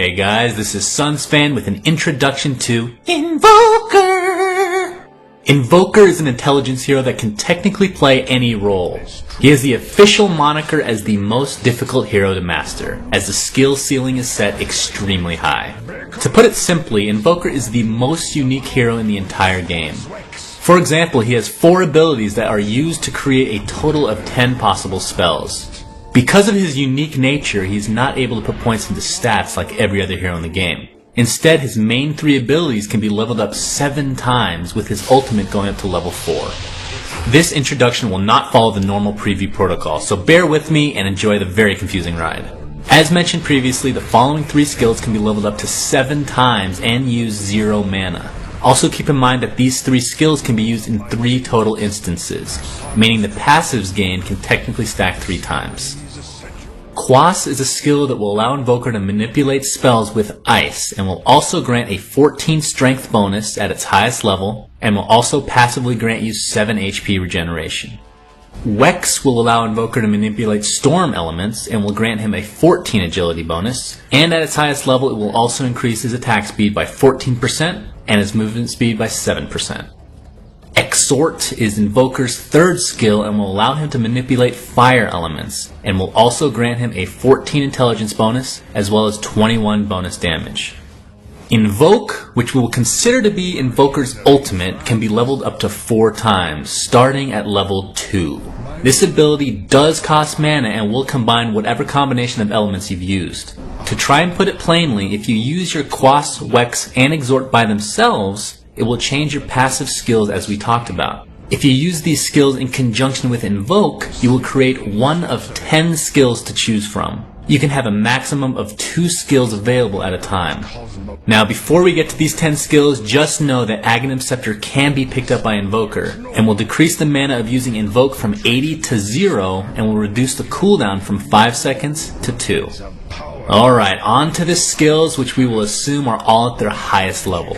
Hey guys, this is Sunsfan with an introduction to Invoker! Invoker is an intelligence hero that can technically play any role. He has the official moniker as the most difficult hero to master, as the skill ceiling is set extremely high. To put it simply, Invoker is the most unique hero in the entire game. For example, he has 4 abilities that are used to create a total of 10 possible spells. Because of his unique nature, he's not able to put points into stats like every other hero in the game. Instead, his main 3 abilities can be leveled up 7 times, with his ultimate going up to level 4. This introduction will not follow the normal preview protocol, so bear with me and enjoy the very confusing ride. As mentioned previously, the following 3 skills can be leveled up to 7 times and use 0 mana. Also keep in mind that these 3 skills can be used in 3 total instances, meaning the passives gained can technically stack 3 times. Quas is a skill that will allow Invoker to manipulate spells with ice and will also grant a 14 strength bonus at its highest level and will also passively grant you 7 HP regeneration. Wex will allow Invoker to manipulate storm elements and will grant him a 14 agility bonus, and at its highest level it will also increase his attack speed by 14% and his movement speed by 7%. Exhort is Invoker's 3rd skill and will allow him to manipulate fire elements, and will also grant him a 14 intelligence bonus as well as 21 bonus damage. Invoke, which we will consider to be Invoker's ultimate, can be leveled up to 4 times, starting at level 2. This ability does cost mana and will combine whatever combination of elements you've used. To try and put it plainly, if you use your Quas, Wex, and Exhort by themselves, it will change your passive skills as we talked about. If you use these skills in conjunction with Invoke, you will create one of 10 skills to choose from. You can have a maximum of 2 skills available at a time. Now before we get to these 10 skills, just know that Aghanim Scepter can be picked up by Invoker, and will decrease the mana of using Invoke from 80 to 0, and will reduce the cooldown from 5 seconds to 2. Alright, on to the skills, which we will assume are all at their highest level.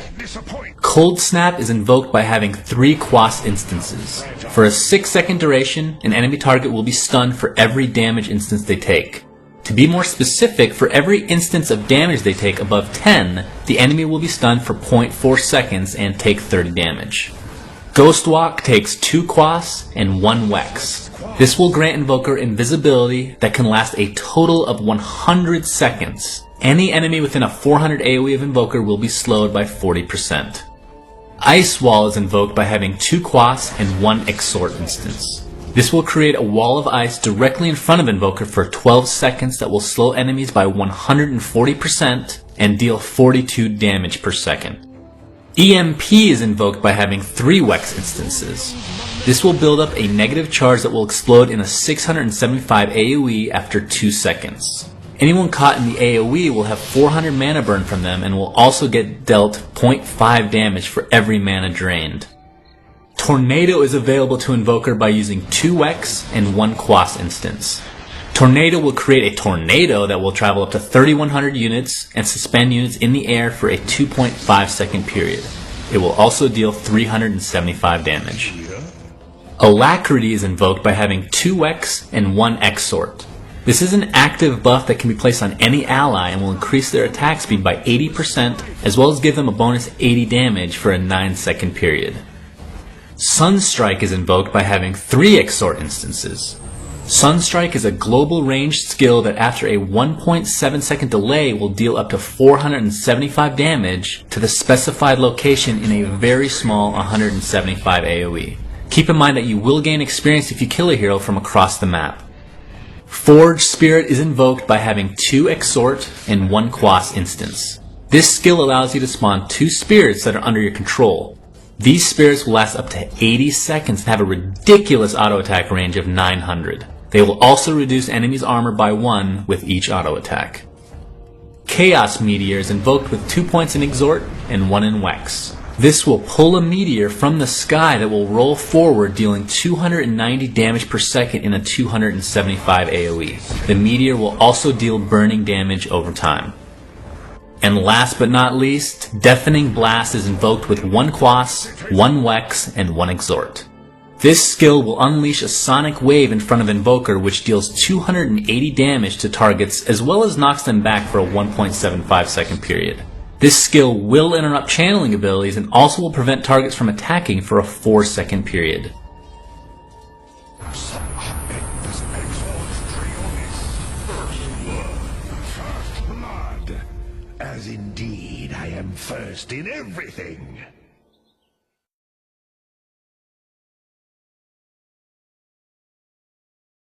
Cold Snap is invoked by having 3 Quas instances. For a 6-second duration, an enemy target will be stunned for every damage instance they take. To be more specific, for every instance of damage they take above 10, the enemy will be stunned for 0.4 seconds and take 30 damage. Ghost Walk takes 2 Quas and 1 Wex. This will grant Invoker invisibility that can last a total of 100 seconds. Any enemy within a 400 AoE of Invoker will be slowed by 40%. Ice Wall is invoked by having 2 Quas and 1 Exhort instance. This will create a wall of ice directly in front of Invoker for 12 seconds that will slow enemies by 140% and deal 42 damage per second. EMP is invoked by having 3 Wex instances. This will build up a negative charge that will explode in a 675 AoE after 2 seconds. Anyone caught in the AoE will have 400 mana burn from them and will also get dealt 0.5 damage for every mana drained. Tornado is available to Invoker by using 2 Wex and 1 Quas instance. Tornado will create a tornado that will travel up to 3100 units and suspend units in the air for a 2.5 second period. It will also deal 375 damage. Alacrity is invoked by having 2 Wex and 1 Exhort. This is an active buff that can be placed on any ally and will increase their attack speed by 80% as well as give them a bonus 80 damage for a 9-second period. Sunstrike is invoked by having 3 Exhort instances. Sunstrike is a global ranged skill that after a 1.7 second delay will deal up to 475 damage to the specified location in a very small 175 AoE. Keep in mind that you will gain experience if you kill a hero from across the map. Forge Spirit is invoked by having 2 Exhort and 1 Quas instance. This skill allows you to spawn 2 spirits that are under your control. These spirits will last up to 80 seconds and have a ridiculous auto attack range of 900. They will also reduce enemies' armor by 1 with each auto attack. Chaos Meteor is invoked with 2 points in Exhort and 1 in Wex. This will pull a meteor from the sky that will roll forward, dealing 290 damage per second in a 275 AoE. The meteor will also deal burning damage over time. And last but not least, Deafening Blast is invoked with 1 Quas, 1 Wex, and 1 Exhort. This skill will unleash a sonic wave in front of Invoker which deals 280 damage to targets as well as knocks them back for a 1.75 second period. This skill will interrupt channeling abilities and also will prevent targets from attacking for a 4-second period. As indeed I am first in everything.